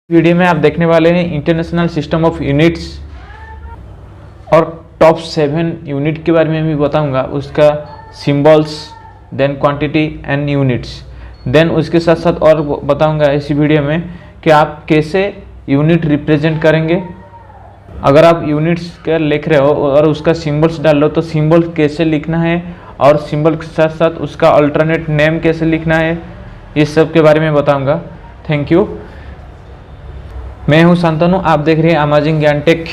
Video में आप देखने वाले हैं इंटरनेशनल सिस्टम ऑफ यूनिट्स और टॉप 7 यूनिट के बारे में भी बताऊंगा, उसका symbols, then quantity and units, then उसके साथ साथ और बताऊंगा इसी वीडियो में कि आप कैसे यूनिट रिप्रेजेंट करेंगे। अगर आप यूनिट्स का लिख रहे हो और उसका सिंबल्स डाल लो तो सिंबल कैसे लिखना है और सिंबल के साथ साथ उसका अल्टरनेट नेम कैसे लिखना है, इस सब के बारे में बताऊंगा। Thank you. मैं हूं शांतनु, आप देख रहे हैं amazing Gyan tech.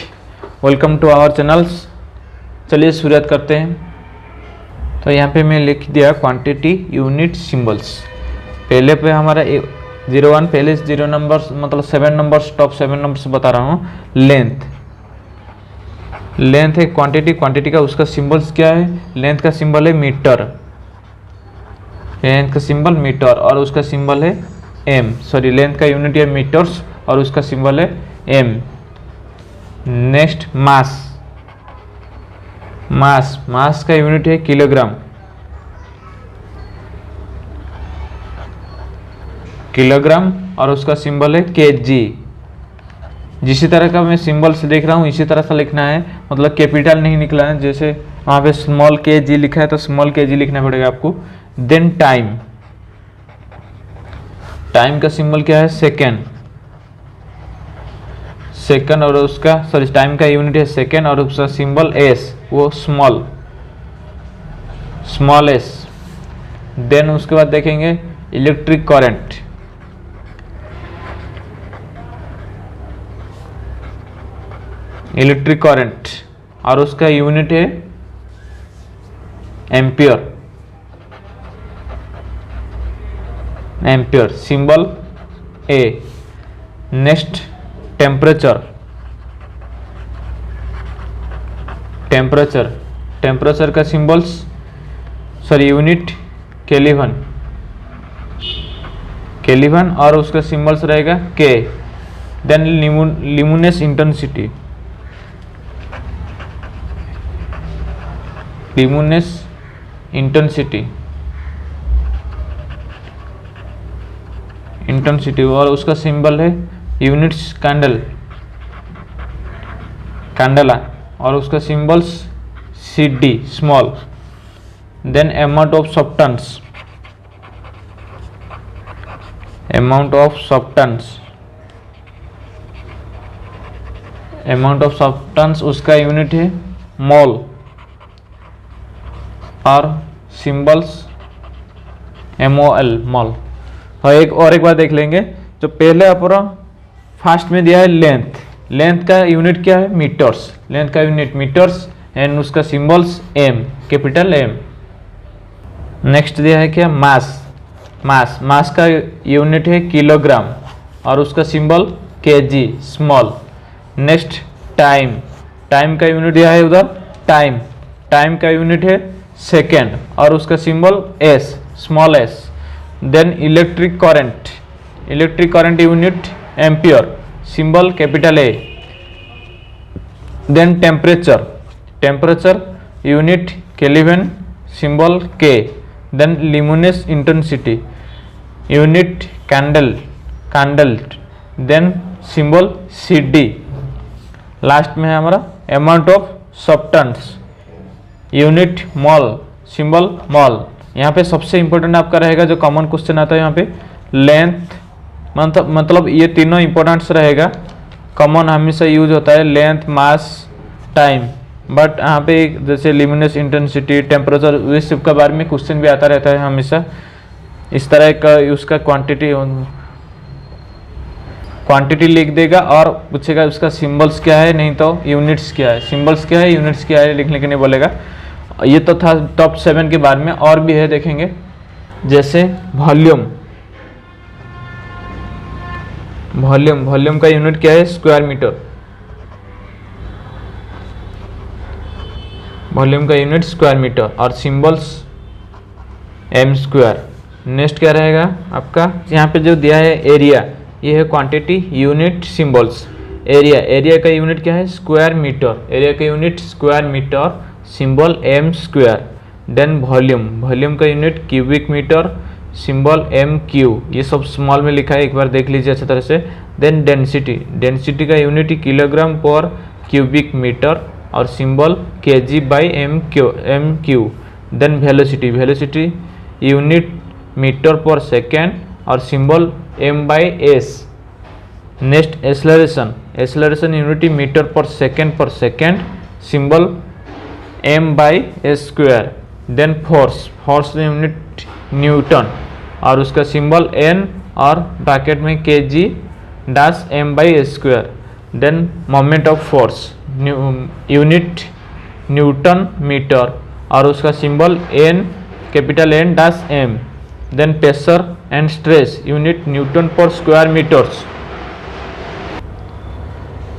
Welcome to our channels. चलिए शुरुआत करते हैं। तो यहाँ पे मैं लिख दिया क्वांटिटी, यूनिट, सिंबल्स। पहले पे हमारा 01, पहले 0 नंबर्स मतलब 7 नंबर्स, टॉप 7 नंबर्स बता रहा हूँ। लेंथ है क्वांटिटी, क्वांटिटी का उसका सिंबल्स क्या है? लेंथ का सिंबल है मीटर, लेंथ का सिंबल मीटर और उसका सिंबल है एम। सॉरी, लेंथ का यूनिट है मीटर्स और उसका सिंबल है एम। नेक्स्ट मास, मास का यूनिट है किलोग्राम, किलोग्राम और उसका सिंबल है केजी। जिसी तरह का मैं सिंबल से देख रहा हूँ इसी तरह से लिखना है, मतलब कैपिटल नहीं निकला है। जैसे वहाँ पे स्मॉल केजी लिखा है तो स्मॉल केजी लिखना पड़ेगा आपको। देन टाइम, टाइम का सिंबल क्या है? सेकेंड, सेकेंड और उसका सॉरी टाइम का यूनिट है सेकेंड और उसका सिंबल एस, वो स्मॉल, स्मॉल एस। देन उसके बाद देखेंगे इलेक्ट्रिक करंट, इलेक्ट्रिक करंट और उसका यूनिट है ampere, ampere symbol A. Next temperature, temperature, temperature का symbols sorry unit kelvin, kelvin और उसका सिंबल्स रहेगा K. Then luminous intensity, luminous intensity, intensity और उसका सिंबल है यूनिट्स कैंडल, कैंडला और उसका symbols C D, small. Then amount of substance, amount of substance, amount of substance उसका unit है मोल और सिंबल्स MOL, मोल। और एक बार देख लेंगे। जो पहले अपना फास्ट में दिया है लेंथ, लेंथ का यूनिट क्या है? मीटर्स, लेंथ का यूनिट मीटर्स एंड उसका symbols M, capital M. Next दिया है क्या? मास, मास, मास का यूनिट है किलोग्राम और उसका symbol kg, small. Next time, time का यूनिट दिया है उधर टाइम, टाइम का यूनिट है सेकेंड और उसका symbol s, small s. Then electric current, electric current unit ampere, symbol capital A. Then temperature, temperature unit kelvin, symbol K. Then luminous intensity unit candle, candle. Then symbol c d. Last में है हमारा amount of substance unit mole, symbol mole. यहाँ पे सबसे important आपका रहेगा जो common question आता है यहाँ पे लेंथ, मतलब ये तीनों इंपॉर्टेंट्स रहेगा, कॉमन हमेशा यूज होता है लेंथ, मास, टाइम। बट यहाँ पे जैसे ल्यूमिनस इंटेंसिटी, टेम्परेचर, इस सब के बारे में क्वेश्चन भी आता रहता है हमेशा। इस तरह का उसका क्वांटिटी, क्वांटिटी लिख देगा और पूछेगा उसका सिंबल्स क्या है, नहीं तो यूनिट्स क्या है, सिंबल्स क्या है, यूनिट्स क्या है लिखने के नहीं बोलेगा। ये तो था टॉप 7 के बारे में, और भी है देखेंगे। जैसे वॉल्यूम, वॉल्यूम, वॉल्यूम का यूनिट क्या है? स्क्वायर मीटर, वॉल्यूम का यूनिट स्क्वायर मीटर और सिंबल्स एम स्क्वायर। नेक्स्ट क्या रहेगा आपका? यहाँ पे जो दिया है एरिया, ये है quantity, unit, symbols. Area, area का यूनिट क्या है? स्क्वायर मीटर, एरिया का unit square metre, symbol m square. Then volume, volume का unit cubic metre, symbol m cube, ये सब स्मॉल में लिखा है, एक बार देख लीजिए अच्छी तरह से। देन डेंसिटी, डेंसिटी का यूनिट किलोग्राम पर क्यूबिक मीटर और symbol kg by m cube. Then velocity, velocity unit metre पर सेकेंड और symbol m by s. Next acceleration, acceleration unit metre पर second symbol m by s square. Then force, force unit newton और उसका symbol N और bracket में k g dash m by s square. Then moment of force unit newton metre और उसका symbol N capital N dash m. Then pressure and stress unit newton पर square metres.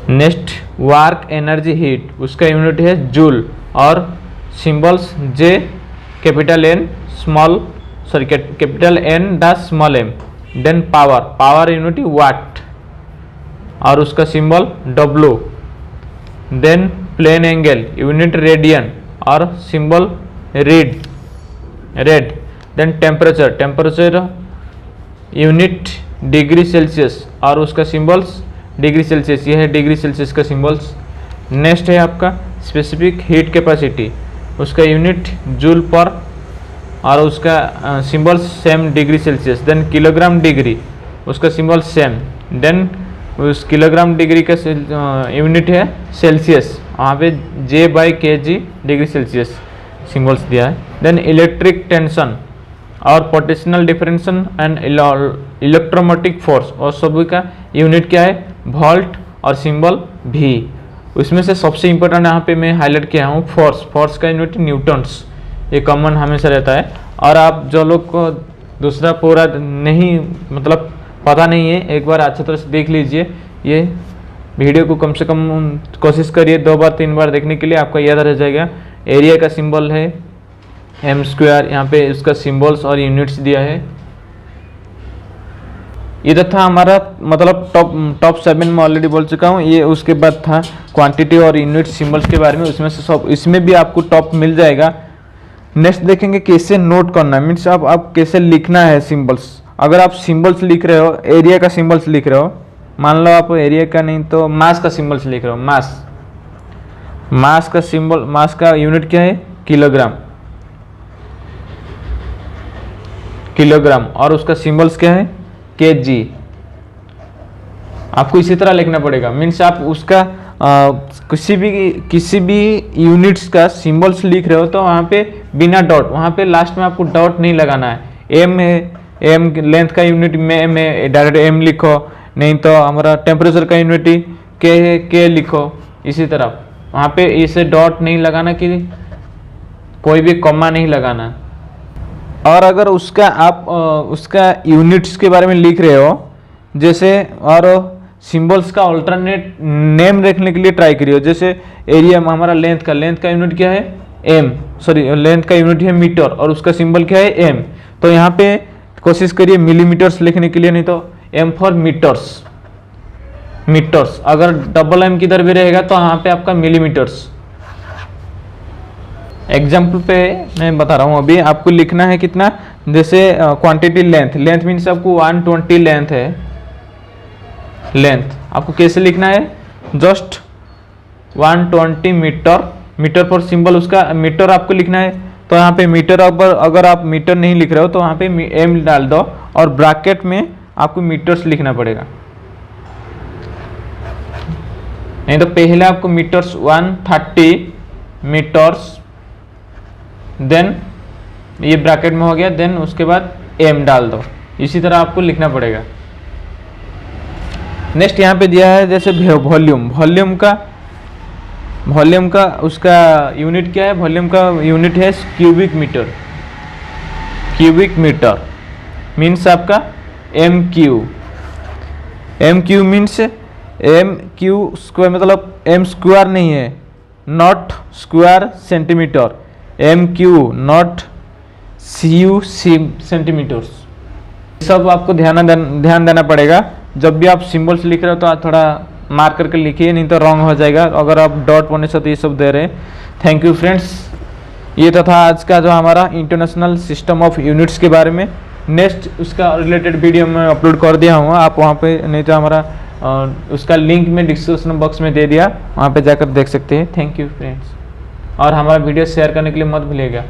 Next work energy heat, उसका unit है joule और symbols J capital N small capital N dash small m. Then power, power unit watt और उसका symbol W. Then plane angle unit radian और symbol rad. Then temperature, temperature unit degree Celsius और उसका symbols degree Celsius, ये है degree Celsius का symbols. Next है आपका स्पेसिफिक हीट कैपेसिटी, उसका यूनिट जूल पर और उसका symbol same degree Celsius. Then kilogram degree, उसका सिंबल सेम। देन उस किलोग्राम डिग्री का यूनिट है सेल्सियस, वहाँ पे जे बाई के जी डिग्री सेल्सियस सिंबल्स दिया है। देन इलेक्ट्रिक टेंशन और पोटेंशियल डिफरेंशन एंड इलेक्ट्रोमोटिक फोर्स और सभी का यूनिट क्या है वोल्ट और सिंबल भी। उसमें से सबसे इंपॉर्टेंट यहाँ पे मैं हाईलाइट किया हूँ फोर्स, फोर्स का यूनिट न्यूटन्स, ये कॉमन हमेशा रहता है। और आप जो लोग को दूसरा पूरा नहीं मतलब पता नहीं है, एक बार अच्छी तरह से देख लीजिए। ये वीडियो को कम से कम कोशिश करिए 2 बार 3 बार देखने के लिए, आपको याद रह जाएगा। एरिया का सिंबल है एम स्क्वायर, यहाँ पे उसका सिंबल्स और यूनिट्स दिया है। इधर था हमारा मतलब टॉप 7 में ऑलरेडी बोल चुका हूँ। ये उसके बाद था क्वांटिटी और यूनिट सिंबल्स के बारे में, उसमें से सब इसमें भी आपको टॉप मिल जाएगा। नेक्स्ट देखेंगे कैसे नोट करना, मीन्स आप कैसे लिखना है सिंबल्स। अगर आप सिंबल्स लिख रहे हो, एरिया का सिंबल्स लिख रहे हो, मान लो आप एरिया का नहीं तो मास का सिंबल्स लिख रहे हो, मास का सिंबल, मास का यूनिट क्या है किलोग्राम, किलोग्राम और उसका सिंबल्स क्या है केजी। आपको इसी तरह लिखना पड़ेगा, मीन्स आप उसका किसी भी यूनिट्स का सिंबल्स लिख रहे हो तो वहाँ पे बिना डॉट, वहाँ पे लास्ट में आपको डॉट नहीं लगाना है। एम है, एम लेंथ का यूनिट में डायरेक्ट एम लिखो, नहीं तो हमारा टेम्परेचर का यूनिट के है के लिखो। इसी तरह वहाँ पे इसे डॉट नहीं लगाना, कि कोई भी कॉमा नहीं लगाना। और अगर उसका आप उसका यूनिट्स के बारे में लिख रहे हो जैसे, और सिंबल्स का अल्टरनेट नेम रखने के लिए ट्राई करिए। जैसे एरिया में हमारा लेंथ का यूनिट क्या है एम, लेंथ का यूनिट है मीटर और उसका सिंबल क्या है एम, तो यहाँ पे कोशिश करिए मिलीमीटर्स लिखने के लिए, नहीं तो एम फॉर मीटर्स, मीटर्स। अगर डबल एम किधर भी रहेगा तो यहाँ पे आपका मिलीमीटर्स। एग्जाम्पल पे मैं बता रहा हूँ, अभी आपको लिखना है कितना, जैसे क्वांटिटी लेंथ मीन्स आपको 120 लेंथ है, लेंथ आपको कैसे लिखना है जस्ट 120 मीटर पर सिंबल उसका मीटर आपको लिखना है। तो यहाँ पे मीटर, अगर आप मीटर नहीं लिख रहे हो तो वहाँ पे एम डाल दो और ब्रैकेट में आपको मीटर्स लिखना पड़ेगा, नहीं तो पहले आपको मीटर्स 130 मीटर्स, देन ये ब्रैकेट में हो गया, देन उसके बाद एम डाल दो। इसी तरह आपको लिखना पड़ेगा। नेक्स्ट यहाँ पे दिया है जैसे वॉल्यूम का उसका यूनिट क्या है, वॉल्यूम का यूनिट है क्यूबिक मीटर मीन्स आपका M Q means M Q square, मतलब एम स्क्वायर नहीं है, not square centimetre, M Q not C U centimetres. सब आपको ध्यान देना पड़ेगा। जब भी आप सिंबल्स लिख रहे हो तो आप थोड़ा मार्क करके लिखिए, नहीं तो रॉन्ग हो जाएगा अगर आप डॉट होने से तो ये सब दे रहे हैं। थैंक यू फ्रेंड्स, ये तो था आज का जो हमारा इंटरनेशनल सिस्टम ऑफ यूनिट्स के बारे में। नेक्स्ट उसका रिलेटेड वीडियो मैं अपलोड कर दिया हूँ, आप वहाँ पे नहीं तो हमारा उसका लिंक में डिस्क्रिप्शन बॉक्स में दे दिया, वहाँ पे जाकर देख सकते हैं। थैंक यू फ्रेंड्स, और हमारा वीडियो शेयर करने के लिए मत भूलिएगा।